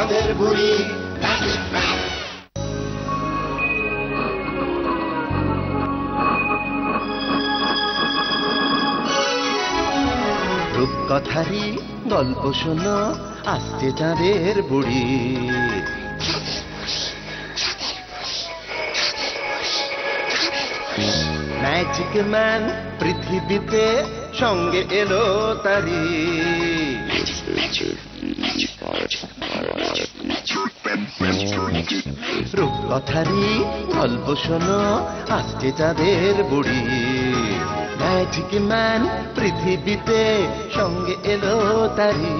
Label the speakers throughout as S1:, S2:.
S1: চাঁদের বুড়ি
S2: রূপকথারই গল্প শোনো, আসছে চাঁদের বুড়ি। ম্যাজিক ম্যান পৃথিবীতে সঙ্গে এলো তারি। রূপকথারই গল্প শোনো, আসছে চাঁদের বুড়ি। ম্যাজিক ম্যান পৃথিবীতে সঙ্গে এলো তারি।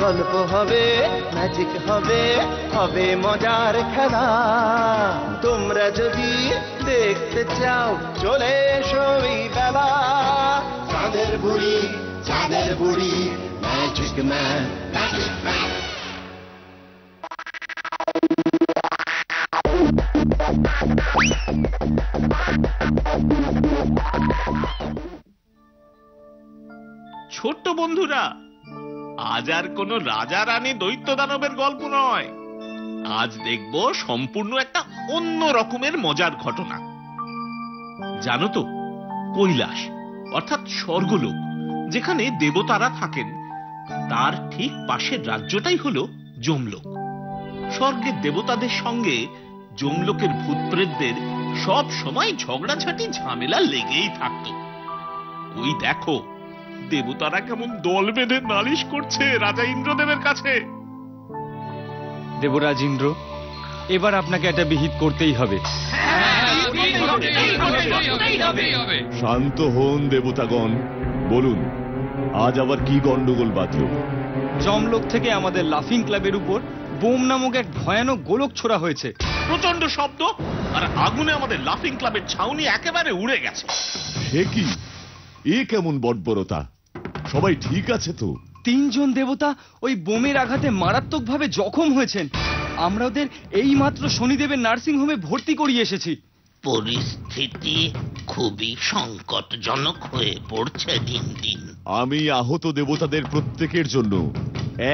S2: গল্প হবে, ম্যাজিক হবে, হবে মজার খেলা। তোমরা যদি দেখতে চাও চলে এসো এই বেলা। চাঁদের বুড়ি, চাঁদের বুড়ি, ম্যাজিক ম্যান, ম্যাজিক ম্যান।
S3: ছোট্ট বন্ধুরা, আজ আর কোনো রাজা রানী দৈত্য দানবের গল্প নয়। আজ দেখব সম্পূর্ণ একটা অন্য রকমের মজার ঘটনা। জানো তো, কৈলাস অর্থাৎ স্বর্গলোক, যেখানে দেবতারা থাকেন, তার ঠিক পাশের রাজ্যটাই হলো যমলোক। স্বর্গের দেবতাদের সঙ্গে যমলোকের ভূতপ্রেতদের সব সময় ঝগড়াঝাটি ঝামেলা লেগেই থাকতো। ওই দেখো, দেবতারা কেমন দল বেঁধে নালিশ করছে রাজা ইন্দ্রদেবের কাছে।
S4: দেবরাজ ইন্দ্র, এবার আপনাকে একটা বিহিত করতেই হবে।
S5: শান্ত হন দেবতাগণ, বলুন আজ আবার কি গন্ডগোল বাঁধল?
S4: যমলোক থেকে আমাদের লাফিং ক্লাবের উপর বোম নামক এক ভয়ানক গোলক ছোড়া হয়েছে।
S3: প্রচন্ড শব্দ আর আগুনে আমাদের লাফিং ক্লাবের ছাউনি একেবারে উড়ে গেছে।
S5: সে কি, এ কেমন বর্বরতা? সবাই ঠিক আছে তো?
S4: 3 জন দেবতা ওই বোমের আঘাতে মারাত্মকভাবে জখম হয়েছেন। আমরা ওদের এই মাত্র শনিদেবের নার্সিং হোমে ভর্তি করিয়ে এসেছি।
S6: পরিস্থিতি খুবই সংকটজনক হয়ে পড়ছে দিন দিন।
S5: আমি আহত দেবতাদের প্রত্যেকের জন্য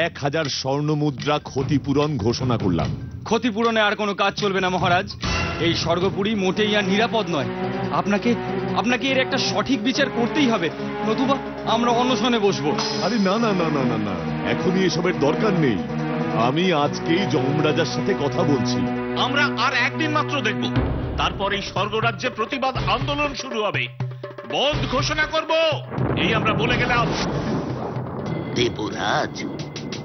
S5: 1000 স্বর্ণ মুদ্রা ক্ষতিপূরণ ঘোষণা করলাম।
S4: ক্ষতিপূরণে আর কোনো কাজ চলবে না মহারাজ। এই স্বর্গপুরী মোটেই আর নিরাপদ নয়। আপনাকে এর একটা সঠিক বিচার করতেই হবে, নতুবা আমরা অনশনে বসবো।
S5: আরে না না না না না না, এখনই এসবের দরকার নেই। আমি আজকেই যমরাজার সাথে কথা বলছি।
S3: আমরা আর একদিন মাত্র দেখব, তারপর এই স্বর্গরাজ্যে প্রতিবাদ আন্দোলন শুরু হবে। বন্ধ ঘোষণা করব, এই আমরা বলে গেলাম।
S6: দেবরাজ,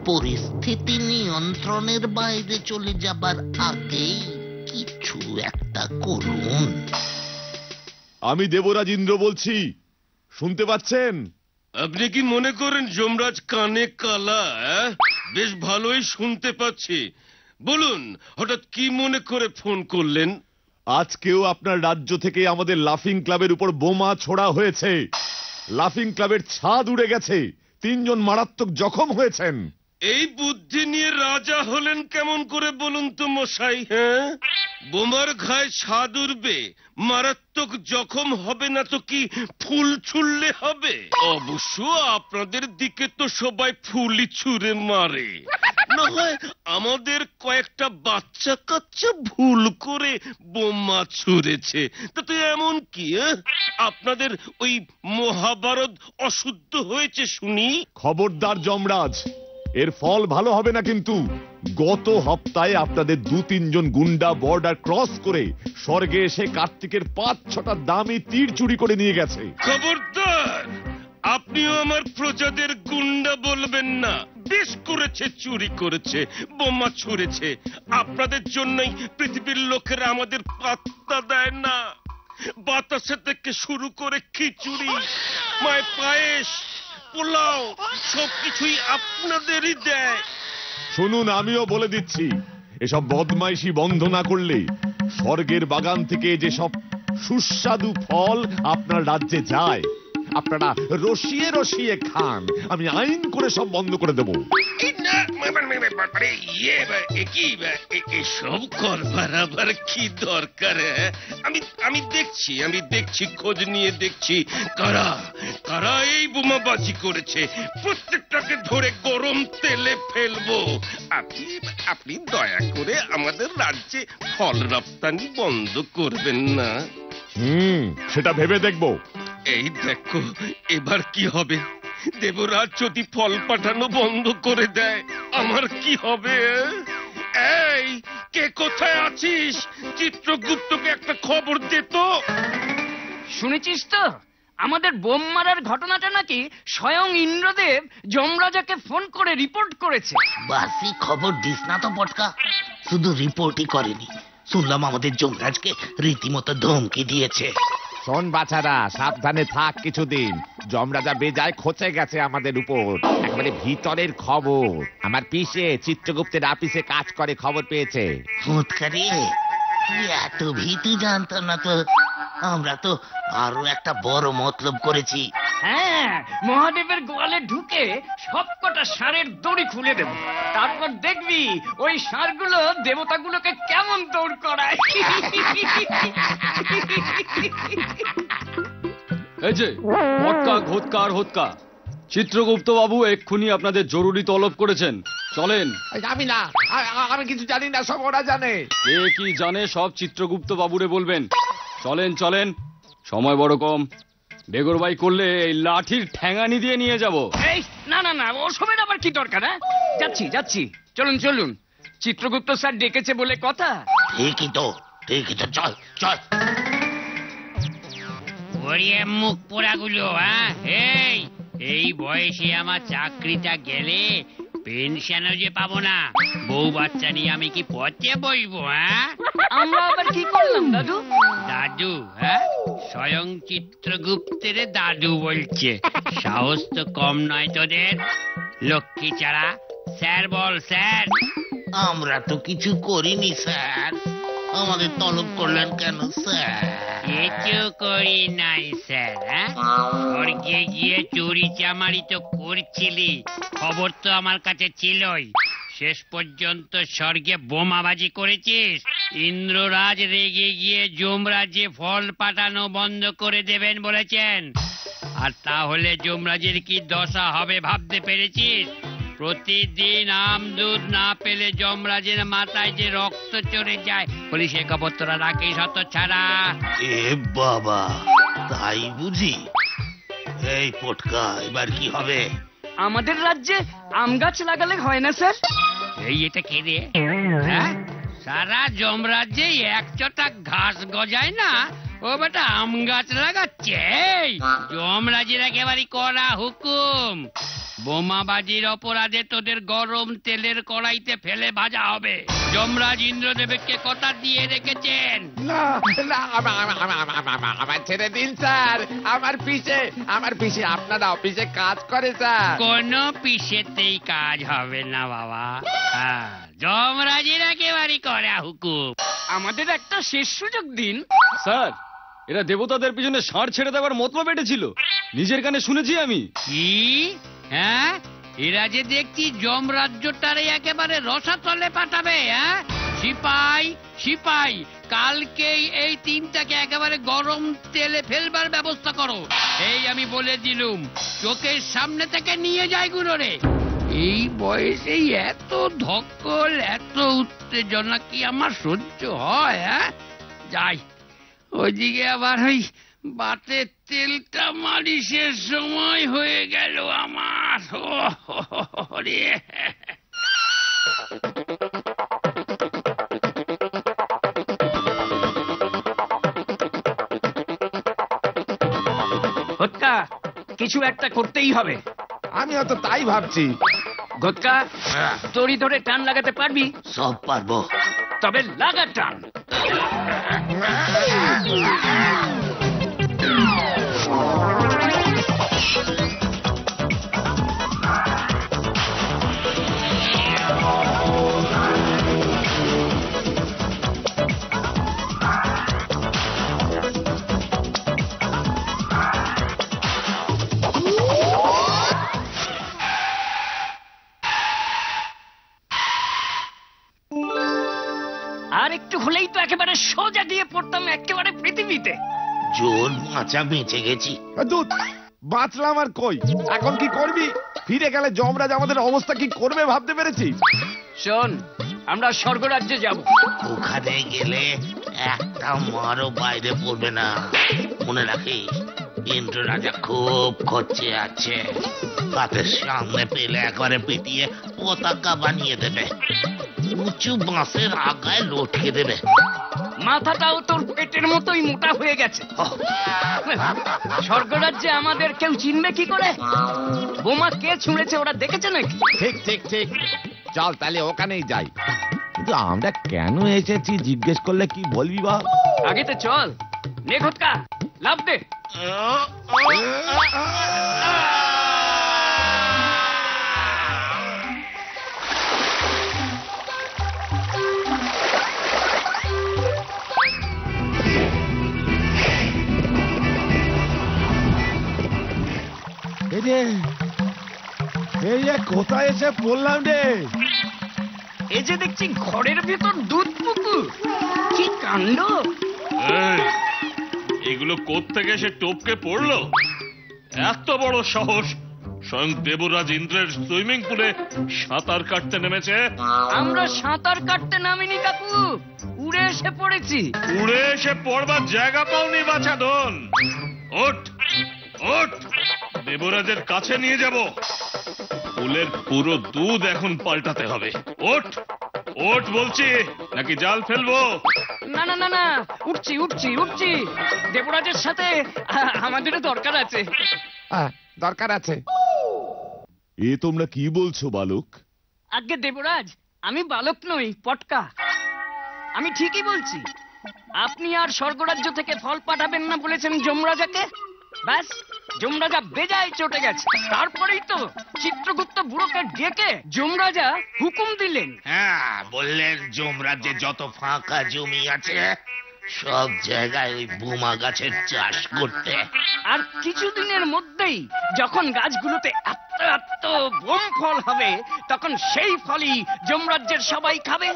S6: পরিস্থিতি নিয়ন্ত্রণের বাইরে চলে যাবার আগেই কিছু একটা করুন।
S5: আমি দেবরাজ ইন্দ্র বলছি, শুনতে পাচ্ছেন?
S7: আপনি কি মনে করেন যমরাজ কানে কালা? বেশ ভালোই শুনতে পাচ্ছি। বলুন, হঠাৎ কি মনে করে ফোন করলেন?
S5: আজকেও আপনার রাজ্য থেকে আমাদের লাফিং ক্লাবের উপর বোমা ছোড়া হয়েছে। লাফিং ক্লাবের ছাদ উড়ে গেছে, 3 জন মারাত্মক জখম হয়েছেন।
S7: এই বুদ্ধি নিয়ে রাজা হলেন কেমন করে বলুন তো মশাই? হ্যাঁ, বোমার ঘায়ে ছাদ উড়বে, মারাত্মক জখম হবে না তো কি ফুল ছুড়লে হবে? অবশ্য আপনাদের দিকে তো সবাই ফুলই ছুঁড়ে মারে। না হয় আমাদের কয়েকটা বাচ্চা কাচ্চা ভুল করে বোমা ছুঁড়েছে, তাতে এমন কি? আপনাদের ওই মহাভারত অশুদ্ধ হয়েছে শুনি।
S5: খবরদার যমরাজ, এর ফল ভালো হবে না কিন্তু। গত সপ্তাহে আপনাদের 2-3 জন গুন্ডা বর্ডার ক্রস করে স্বর্গে এসে কার্তিকের 5-6টা দামি তীর চুরি করে নিয়ে গেছে।
S7: খবরদার, আপনিও আমার প্রজাদের গুন্ডা বলবেন না। বেশ করেছে, চুরি করেছে, বোমা ছুঁড়েছে। আপনাদের জন্যই পৃথিবীর লোকেরা আমাদের পাত্তা দেয় না। বাতাসে থেকে শুরু করে খিচুড়ি, মায়ের পায়েস, পোলাও সবকিছুই আপনাদেরই দেয়।
S5: শুনুন, আমিও বলে দিচ্ছি, এসব বদমাইশি বন্ধ না করলে স্বর্গের বাগান থেকে যেসব সুস্বাদু ফল আপনার রাজ্যে যায়, আপনারা রসিয়ে রসিয়ে খান, আমি আইন করে সব বন্ধ করে দেবো।
S7: এই না, মানে ইয়ে কি এসব করবার আবার কি দরকার? আমি দেখছি খোঁজ নিয়ে দেখছি কারা কারা এই বোমাবাজি করেছে, প্রত্যেকটাকে ধরে গরম তেলে ফেলবো। আপনি দয়া করে আমাদের রাজ্যে ফল রপ্তানি বন্ধ করবেন না।
S5: সেটা ভেবে দেখবো।
S7: এই দেখো এবার কি হবে, দেবরাজ যদি ফল পাঠানো বন্ধ করে দেয় আমার কি হবে? এই কে কোথায় আছিস? চিত্রগুপ্তকে একটা খবর দে তো।
S1: শুনেছিস তো আমাদের বোম মারার ঘটনাটা নাকি স্বয়ং ইন্দ্রদেব যমরাজাকে ফোন করে রিপোর্ট করেছে।
S6: বাসি খবর দিস না তো পটকা, শুধু রিপোর্টই করেনি, শুনলাম আমাদের যমরাজকে রীতিমতো ধমকি দিয়েছে।
S5: শোন বাছারা, সাবধানে থাক কিছুদিন। যমরাজা বেজায় খচে গেছে আমাদের উপর, একেবারে ভিতরের খবর। আমার পিসে চিত্রগুপ্তের আপিসে কাজ করে, খবর পেয়েছে।
S6: ফুটকারি এত ভীতু জানতো না তো, আমরা তো আরো একটা বড় মতলব করেছি।
S1: হ্যাঁ, মহাদেবের গোয়ালে ঢুকে সবকটা ষাঁড়ের দড়ি খুলে দেব, তারপর দেখবি ওই ষাঁড়গুলো দেবতাগুলোকে কেমন দৌড় করায়।
S4: এই যে মটকা ঘোটকা আর হোটকা, চিত্রগুপ্ত বাবু এক্ষুনি আপনাদের জরুরি তলব করেছেন, চলেন।
S5: আমি না, আমি কিছু জানি না, সব ওরা জানে।
S4: কে কি জানে সব চিত্রগুপ্ত বাবুরে বলবেন। চলেন চলেন, সময় বড় কম, বেগরবাই করলে এই লাঠির ঠ্যাঙানি দিয়ে নিয়ে যাব।
S1: এই না না না, ওসবের আবার কি দরকার? যাচ্ছি যাচ্ছি, চলুন চলুন, চিত্রগুপ্ত স্যার ডেকেছে বলে কথা।
S6: ঠিকই তো চল চল।
S8: ওরে মুখ পোড়াগুলো, এই বয়সে আমার চাকরিটা গেলে পেনশনও যে পাবো না, বউ বাচ্চা নিয়ে আমি কি পথে বসবো?
S1: আমরা আবার কি করলাম দাদু?
S8: দাদু? স্বয়ং চিত্রগুপ্তের দাদু বলছে, সাহস তো কম নয় তোদের। লক্ষ্মী ছাড়া স্যার বল স্যার।
S6: আমরা তো কিছু করিনি স্যার, আমাদের তলব করলেন কেন স্যার?
S8: কিছু করি নাই স্যার। স্বর্গে গিয়ে চুরি চামারি তো করছিলি, খবর তো আমার কাছে ছিলই। শেষ পর্যন্ত স্বর্গে বোমাবাজি করেছিস। ইন্দ্ররাজ রেগে গিয়ে যমরাজে ফল পাঠানো বন্ধ করে দেবেন বলেছেন। আর তাহলে যমরাজের কি দশা হবে ভাবতে পেরেছিস? প্রতিদিন আমদুধ না পেলে যমরাজের মাথায় যে রক্ত চড়ে যায়, বলি সে খবর তোরা রাখিস হত ছাড়া।
S6: এ বাবা, তাই বুঝি? এই পটকা, এবার কি হবে?
S1: আমাদের রাজ্যে আম গাছ লাগালে হয় না স্যার?
S8: এই এটা কে রে? সারা যমরাজ্যে এক চটা ঘাস গজায় না, ও বেটা আম গাছ লাগাচ্ছে। যমরাজের একেবারে কড়া হুকুম, বোমাবাজির অপরাধে তোদের গরম তেলের কড়াইতে ফেলে ভাজা হবে। যমরাজ ইন্দ্রদেবকে কথা দিয়ে রেখেছেন।
S5: না না, আমার ছেড়ে দিন স্যার, আমার পিসে আপনারা অফিসে কাজ করে স্যার।
S8: কোন পিসেতেই কাজ হবে না বাবা, যমরাজের একেবারে কড়া হুকুম।
S1: আমাদের একটা শেষ সুযোগ দিন।
S4: স্যার, এরা দেবতাদের পিছনে ষাঁড় ছেড়ে দেওয়ার মতলব এটেছিল, নিজের কানে শুনেছি আমি।
S8: কি? এরা যে দেখছি যমরাজ্যটারে একেবারে রসাতলে পাঠাবে। সিপাই সিপাই, কালকেই এই তিনটাকে একেবারে গরম তেলে ফেলবার ব্যবস্থা করো। এই আমি বলে দিলুম, চোখের সামনে থেকে নিয়ে যায় গুলোরে। এই বয়সে এত ধকল, এত উত্তেজনা কি আমার সহ্য হয়? যাই, ওইদিকে আবার ওই বাতের তেলটা মালিশের সময় হয়ে গেল আমার। রে
S1: ঘটকা, কিছু একটা করতেই হবে।
S5: আমিও তো তাই ভাবছি।
S1: ঘটকা, দড়ি ধরে টান লাগাতে পারবি?
S6: সব পারবো।
S1: তবে লাগা টান। আর একটু হলেই তো একেবারে সোজা দিয়ে পড়তাম একেবারে পৃথিবীতে।
S6: জোর বাঁচা বেঁচে গেছি।
S5: দুধ বাঁচলাম আর কই, এখন কি করবি? ফিরে গেলে যমরাজ আমাদের অবস্থা কি করবে ভাবতে পেরেছিস?
S1: শোন, আমরা স্বর্গরাজ্যে যাব।
S6: ওখানে গেলে একটা মারও বাইরে পড়বে না। মনে রাখিস, ইন্দ্র রাজা খুব খরচে আছে। তাদের সামনে পেলে একবারে পিটিয়ে পতাকা বানিয়ে দেবে, উঁচু বাঁশের আগায় লটকে দেবে।
S1: মাথাটাও তোর পেটের মতোই মোটা হয়ে গেছে। স্বর্গরাজ্যে আমাদের কেউ চিনবে কি করে? বোমা কে ছুঁড়েছে ওরা দেখেছে নাকি?
S5: ঠিক ঠিক ঠিক, চল তাহলে ওখানেই যাই। কিন্তু আমরা কেন এসেছি জিজ্ঞেস করলে কি বলবি বা?
S1: আগে তো চল, নে ঘটকা, লাফ দে।
S5: এই যে কোথায় এসে পড়লাম রে?
S1: এই যে দেখছি ঘরের ভেতর দুধ পুকুর, কি কাণ্ড!
S3: এগুলো কোত্থেকে এসে টপকে পড়লো? এত বড় সাহস! স্বয়ং দেবরাজ ইন্দ্রের সুইমিং পুলে সাঁতার কাটতে নেমেছে।
S1: আমরা সাঁতার কাটতে নামিনি কাকু, উড়ে এসে পড়েছি।
S3: উড়ে এসে পড়বার জায়গা পাওনি বাছাধন। ওঠ ওঠ, দেবরাজের কাছে নিয়ে যাব। ফুলের পুরো দুধ এখন পাল্টাতে হবে। ওঠ ওঠ বলছি, নাকি জাল ফেলবো?
S1: না না না না, উঠছি উঠছি উঠছি। দেবরাজের সাথে আমাদেরও দরকার আছে।
S5: দরকার আছে? এ তোমরা কি বলছো বালক?
S1: আজ্ঞে দেবরাজ, আমি বালক নই, পটকা। আমি ঠিকই বলছি। আপনি আর স্বর্গরাজ্য থেকে ফল পাঠাবেন না বলেছেন যমরাজাকে। ব্যাস, যমরাজা বেজায় চটে গেছে। তারপরেই তো চিত্রগুপ্ত বুড়োকে ডেকে যমরাজা হুকুম দিলেন।
S6: হ্যাঁ, বললেন যমরাজ্যে যত ফাঁকা জমি আছে সব জায়গায় ওই বোমা গাছের চাষ করতে।
S1: আর কিছুদিনের মধ্যেই যখন গাছগুলোতে এত এত বোম ফল হবে, তখন সেই ফলই যমরাজ্যের সবাই খাবে।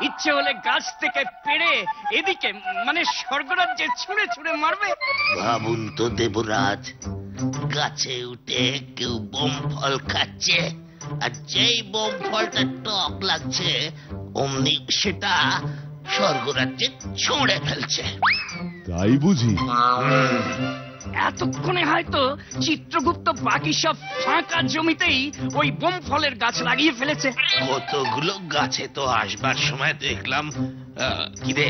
S1: ইচ্ছে হলে গাছ থেকে পেড়ে এদিকে মানে স্বর্গরাজ্যে ছুঁড়ে ছুঁড়ে মারবে।
S6: ভাবুন তো দেবরাজ, গাছে উঠে কেউ বোম ফল খাচ্ছে, আর যেই বোম ফলটা টক লাগছে অমনি সেটা স্বর্গরাজ্যে ছুঁড়ে ফেলছে।
S5: তাই বুঝি?
S1: এতক্ষণে হয়তো চিত্রগুপ্ত বাকি সব ফাঁকা জমিতেই ওই বোম ফলের গাছ লাগিয়ে ফেলেছে।
S6: কতগুলো গাছে তো আসবার সময় দেখলাম। কি রে,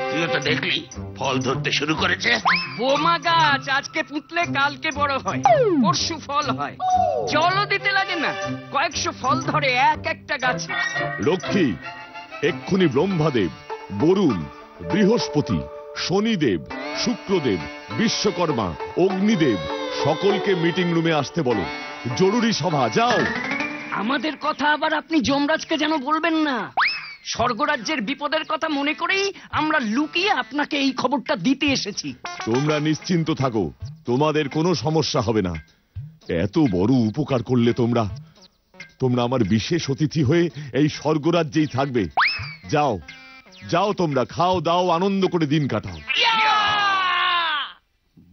S6: তুইও তো দেখলি ফল ধরতে শুরু করেছে।
S1: বোমা গাছ আজকে পুঁতলে কালকে বড় হয়, পরশু ফল হয়। জলও দিতে লাগে না, কয়েকশো ফল ধরে এক একটা গাছে।
S5: রক্ষী, এক্ষুনি ব্রহ্মাদেব, বরুণ, বৃহস্পতি, শনিদেব, শুক্রদেব, বিশ্বকর্মা, অগ্নিদেব সকলকে মিটিং রুমে আসতে বলো। জরুরি সভা, যাও।
S1: আমাদের কথা আবার আপনি যমরাজকে যেন বলবেন না। স্বর্গরাজ্যের বিপদের কথা মনে করেই আমরা লুকিয়ে আপনাকে এই খবরটা দিতে এসেছি।
S5: তোমরা নিশ্চিন্ত থাকো, তোমাদের কোনো সমস্যা হবে না। এত বড় উপকার করলে তোমরা তোমরা আমার বিশেষ অতিথি হয়ে এই স্বর্গরাজ্যেই থাকবে। যাও যাও, তোমরা খাও দাও, আনন্দ করে দিন কাটাও।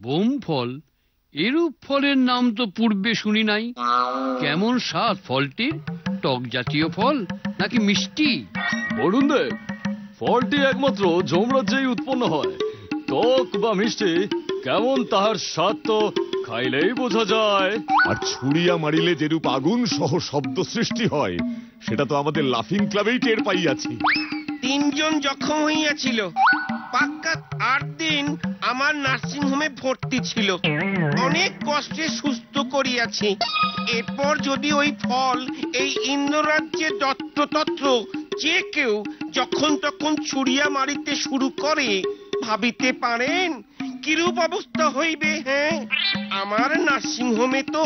S8: বোম ফল, এরূপ ফলের নাম তো পূর্বে শুনি নাই। কেমন স্বাদ ফলটির? টক জাতীয় ফল নাকি মিষ্টি?
S4: বরুণ দেব, ফলটি একমাত্র যমরাজ্যেই উৎপন্ন হয়। টক বা মিষ্টি কেমন তাহার স্বাদ তো খাইলেই বোঝা যায়।
S5: আর ছুরিয়া মারিলে যেরূপ আগুন সহ শব্দ সৃষ্টি হয়, সেটা তো আমাদের লাফিং ক্লাবেই টের পাইয়াছি।
S7: 3 জন জখম হইয়াছিল, পাক্কা 8 দিন আমার নার্সিং হোমে ভর্তি ছিল। অনেক কষ্টে সুস্থ করিয়াছি। এরপর যদি ওই ফল এই ইন্দ্ররাজ্যে যত্রতত্র যে কেউ যখন তখন ছুরিয়া মারিতে শুরু করে, ভাবিতে পারেন কিরূপ অবস্থা হইবে? হ্যাঁ, আমার নার্সিং হোমে তো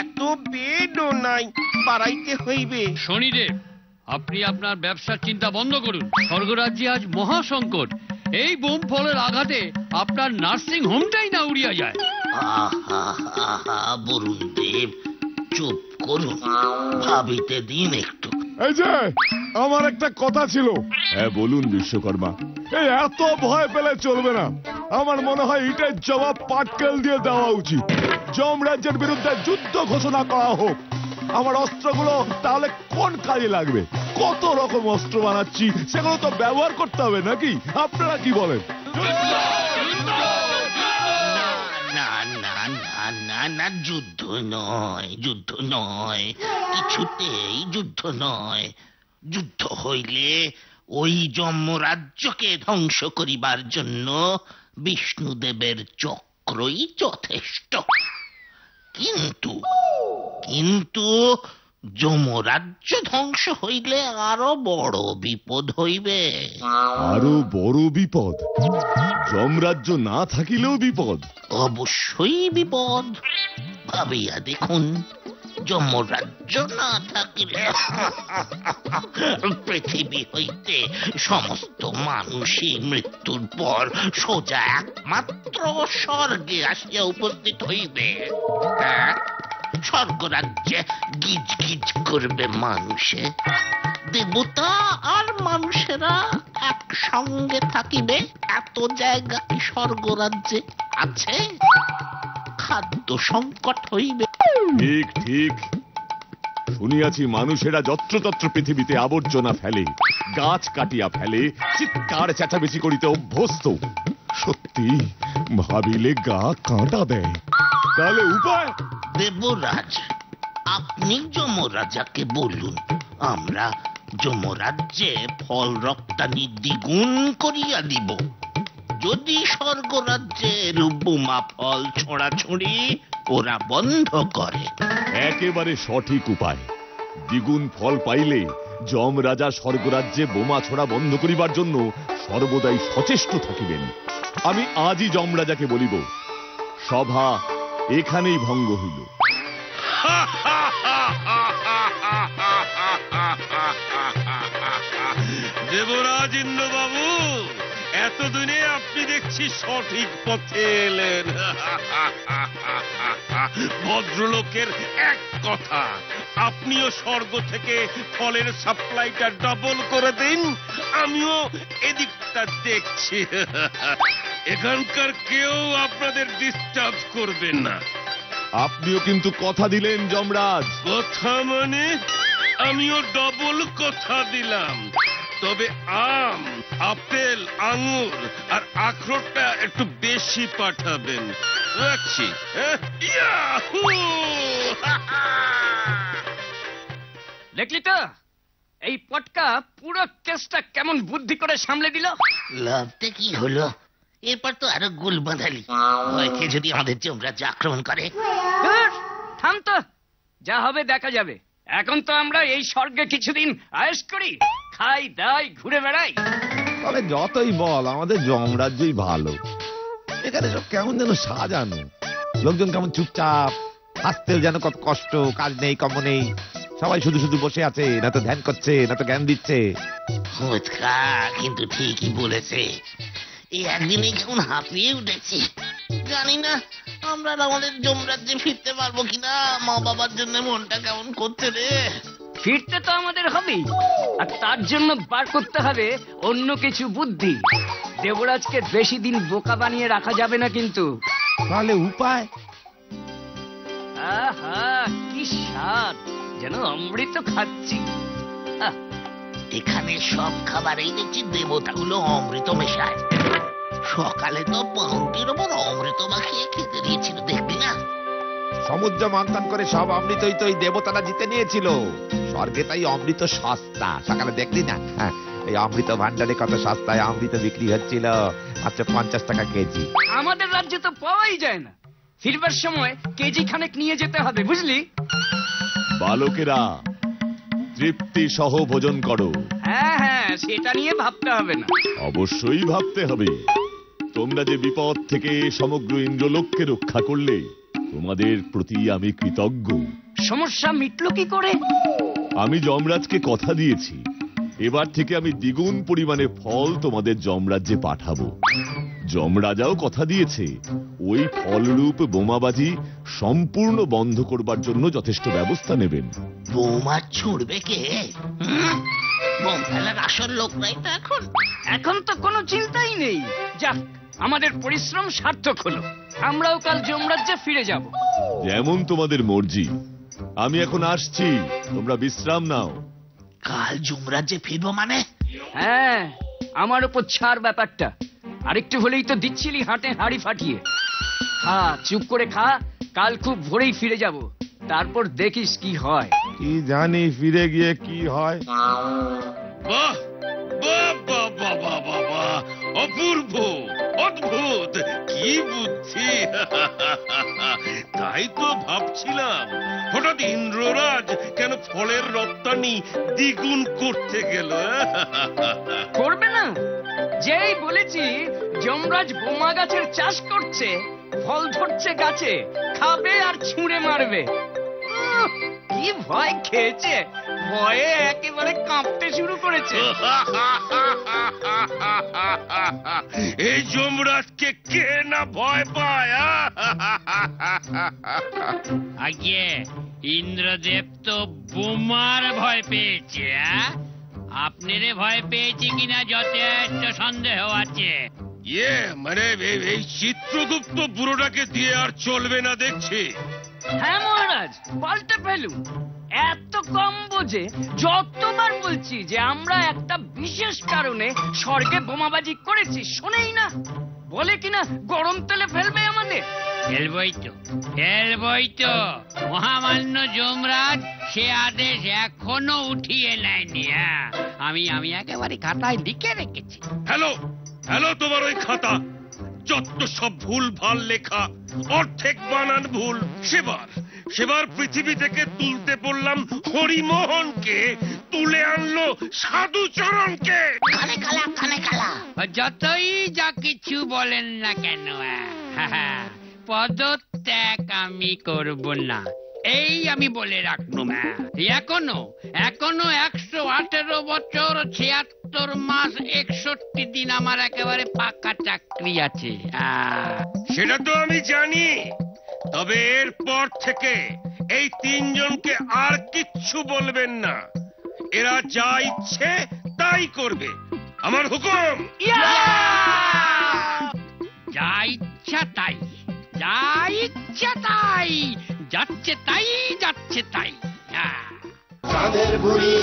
S7: এত বেডও নাই, বাড়াইতে হইবে।
S8: শনিদেব, আপনি আপনার ব্যবসার চিন্তা বন্ধ করুন। স্বর্গরাজ্যে আজ মহা সংকট। এই বোম ফলের আঘাতে আপনার নার্সিং হোমটাই না উড়িয়া যায়।
S6: আহা আহা, বরুণ দেব চুপ করুন, ভাবিতে দিন একটু।
S5: এই যে আমার একটা কথা ছিল। হ্যাঁ বলুন বিশ্বকর্মা। এই এত ভয় পেলে চলবে না। আমার মনে হয় এটার জবাব পাটকেল দিয়ে দেওয়া উচিত। যমরাজ্যের বিরুদ্ধে যুদ্ধ ঘোষণা করা হোক। আমার অস্ত্রগুলো তাহলে কোন কাজে লাগবে? কত রকম অস্ত্র বানাচ্ছি, সেগুলো তো ব্যবহার করতে হবে নাকি? আপনারা কি বলেন?
S6: না না না না না, যুদ্ধ নয়, যুদ্ধ নয়, কিছুতেই যুদ্ধ নয়। যুদ্ধ হইলে ওই যমরাজ্যকে ধ্বংস করিবার জন্য বিষ্ণুদেবের চক্রই যথেষ্ট। কিন্তু কিন্তু যমরাজ্য ধ্বংস হইলে আরো বড় বিপদ হইবে।
S5: আরো বড় বিপদ? যমরাজ্য না থাকিলেও বিপদ?
S6: অবশ্যই বিপদ। ভাবিয়া দেখুন, যমরাজ্য না থাকিলে পৃথিবী হইতে সমস্ত মানুষই মৃত্যুর পর সোজা একমাত্র স্বর্গে আসিয়া উপস্থিত হইবে। স্বর্গরাজ্যে গিজ গিজ করবে মানুষে। দেবতা আর মানুষেরা একসঙ্গে থাকিবে। এত জায়গা কি স্বর্গরাজ্যে আছে? খাদ্য সংকট হইবে।
S5: ঠিক ঠিক শুনিয়াছি, মানুষেরা যত্রতত্র পৃথিবীতে আবর্জনা ফেলে, গাছ কাটিয়া ফেলে, চিৎকার চেঁচামেচি করিতে অভ্যস্ত। সত্যি ভাবিলে গা কাঁটা দেয়। তাহলে উপায়?
S6: দেবরাজ, আপনি যমরাজাকে বলুন, আমরা যমরাজ্যে ফল রপ্তানি দ্বিগুণ করিয়া দিব যদি স্বর্গরাজ্যের বোমা ফল ছোঁড়াছুঁড়ি ওরা বন্ধ করে।
S5: একেবারে সঠিক উপায়। দ্বিগুণ ফল পাইলে যমরাজা স্বর্গরাজ্যে বোমা ছোড়া বন্ধ করিবার জন্য সর্বদাই সচেষ্ট থাকিবেন। আমি আজই যমরাজাকে বলিব। সভা এখানেই ভঙ্গ হইল।
S7: দেবরাজ ইন্দ্রবাবু, এতদিনে আপনি দেখছি সঠিক পথে এলেন। ভদ্রলোকের এক কথা, আপনিও স্বর্গ থেকে ফলের সাপ্লাইটা ডবল করে দিন, আমিও এদিকটা দেখছি। এখানকার কেউ আপনাদের ডিস্টার্ব করবে না।
S5: আপনিও কিন্তু কথা দিলেন যমরাজ।
S7: কথা মানে? আমিও ডবল কথা দিলাম। তবে আম, আপেল, আঙুর আর আখরোটটা একটু বেশি পাঠাবেন। রাখছি।
S1: দেখলি তো এই পটকা পুরো কেসটা কেমন বুদ্ধি করে সামলে দিল।
S6: লাভটা কি হলো? এরপর তো আরো গুল বাঁধালি। হয়তো যদি আমাদের যমরাজ্য আক্রমণ করে।
S1: ধুর, থাম তো, যা হবে দেখা যাবে। এখন তো আমরা এই স্বর্গে কিছুদিন আয়েশ করি, খাই দাই, ঘুরে বেড়াই।
S9: তবে যতই বল, আমাদের যমরাজ্যই ভালো। এখানে সব কেমন যেন সাজানো, লোকজন কেমন চুপচাপ, হাসতেও যেন কত কষ্ট, কাজ নেই, কর্ম নেই, সবাই শুধু শুধু বসে আছে, না তো ধ্যান করছে, না তো জ্ঞান দিচ্ছে।
S6: কিন্তু ঠিকই বলেছে। এই একদিনে কেমন হাঁপিয়ে উঠেছি। জানি না আমরা আমাদের যমরাজ্যে ফিরতে পারবো কিনা। মা বাবার জন্য মনটা কেমন করছে রে।
S1: ফিরতে তো আমাদের হবেই, আর তার জন্য বার করতে হবে অন্য কিছু বুদ্ধি। দেবরাজকে বেশি দিন বোকা বানিয়ে রাখা যাবে না কিন্তু।
S9: তাহলে উপায়?
S1: আহা, কি স্বাদ, যেন অমৃত খাচ্ছি।
S6: এখানে সব খাবারেই দেখছি দেবতাগুলো অমৃত মেশায়। সকালে তো পাউরুটির ওপর অমৃত মাখিয়ে খেতে দিয়েছিল, দেখবি না?
S9: সমুদ্র মন্থন করে সব অমৃতই তো এই দেবতারা জিতে নিয়েছিল। স্বর্গে তাই অমৃত সস্তা। সকালে দেখলি না এই অমৃত ভান্ডারে কত সস্তায় অমৃত বিক্রি হচ্ছিল, মাত্র 50 টাকা কেজি।
S1: আমাদের রাজ্যে তো পাওয়াই যায় না। ফিরবার সময় কেজি খানেক নিয়ে যেতে হবে, বুঝলি?
S5: বালকেরা, তৃপ্তি সহ ভোজন করো।
S1: হ্যাঁ হ্যাঁ, সেটা নিয়ে ভাবতে হবে না।
S5: অবশ্যই ভাবতে হবে। তোমরা যে বিপদ থেকে সমগ্র ইন্দ্রলোককে রক্ষা করলে, তোমাদের প্রতি আমি কৃতজ্ঞ।
S1: সমস্যা মিটলো কি করে?
S5: আমি যমরাজকে কথা দিয়েছি, এবার থেকে আমি দ্বিগুণ পরিমাণে ফল তোমাদের যমরাজ্যে পাঠাবো। যমরাজাও কথা দিয়েছে ওই ফলরূপ বোমাবাজি সম্পূর্ণ বন্ধ করবার জন্য যথেষ্ট ব্যবস্থা নেবেন।
S6: বোমা ছুড়বে কে? বোম ফেলার আসল লোক নাই তো এখন।
S1: এখন তো কোনো চিন্তাই নেই। যাক, আমাদের পরিশ্রম সার্থক হলো। আমরাও কাল যমরাজ্যে ফিরে যাব।
S5: যেমন তোমাদের মর্জি। আমি এখন আসছি, তোমরা বিশ্রাম নাও।
S6: কাল যমরাজ্যে ফিরবো মানে?
S1: হ্যাঁ, আমার উপর ছাড় ব্যাপারটা। আরেকটু হলেই তো দিচ্ছিলি হাটে হাড়ি ফাটিয়ে। খা, চুপ করে খা। কাল খুব ভোরেই ফিরে যাব, তারপর দেখিস কি হয়।
S9: কি জানি ফিরে গিয়ে কি হয়।
S7: বাহ বাহ বাহ বাহ বাহ বাহ বাহ, অপূর্ব, অদ্ভুত, কি বুদ্ধি! তাই তো ভাবছিলাম হঠাৎ ইন্দ্ররাজ কেন ফলের রপ্তানি দ্বিগুণ করতে গেল।
S1: করবে না? যেই বলেছি যমরাজ বোমা গাছের চাষ করছে, ফল ধরছে গাছে, খাবে আর ছুঁড়ে মারবে। কি ভয় খেয়েছে! ভয়ে একেবারে কাঁপতে শুরু করেছে।
S7: এই যমরাজকে কে না ভয় পায়?
S8: আগে ইন্দ্রদেব তো বোমার ভয় পেয়েছে। আপনারে ভয় পেয়েছে কিনা যথেষ্ট সন্দেহ আছে।
S7: মানে এই চিত্রগুপ্ত বুড়োটাকে দিয়ে আর চলবে না দেখছি।
S1: হ্যাঁ মহারাজ, পাল্টে ফেলুন। এত কম বোঝে। যতবার বলছি যে আমরা একটা বিশেষ কারণে স্বর্গে বোমাবাজি করেছি, শোনেই না। বলে কিনা গরম তেলে ফেলবে আমাদের।
S8: ফেলবই তো। মহামান্য যমরাজ সে আদেশ এখনো উঠিয়ে নেয়নি। আমি একেবারে খাতায় লিখে রেখেছি।
S7: হ্যালো হ্যালো, তোমার ওই খাতা যত সব ভুল ভাল লেখা, অর্ধেক বানান ভুল। সেবার পৃথিবী থেকে তুলতে বললাম হরিমোহনকে, তুলে আনলো সাধুচরণকে।
S6: কানে কালা।
S8: যতই যা কিছু বলেন না কেন, পদত্যাগ আমি করব না, এই আমি বলে রাখলুম। এখনো 118 বছর 76 মাস 61 দিন আমার একেবারে পাকা চাকরি আছে।
S7: সেটা তো আমি জানি, তবে এরপর থেকে এই তিনজনকে আর কিচ্ছু বলবেন না। এরা যা ইচ্ছে তাই করবে। আমার হুকুম।
S8: যা ইচ্ছা তাই, যা ইচ্ছা তাই, যাচ্ছে তাই, যাচ্ছে তাই।
S2: চাঁদের বুড়ি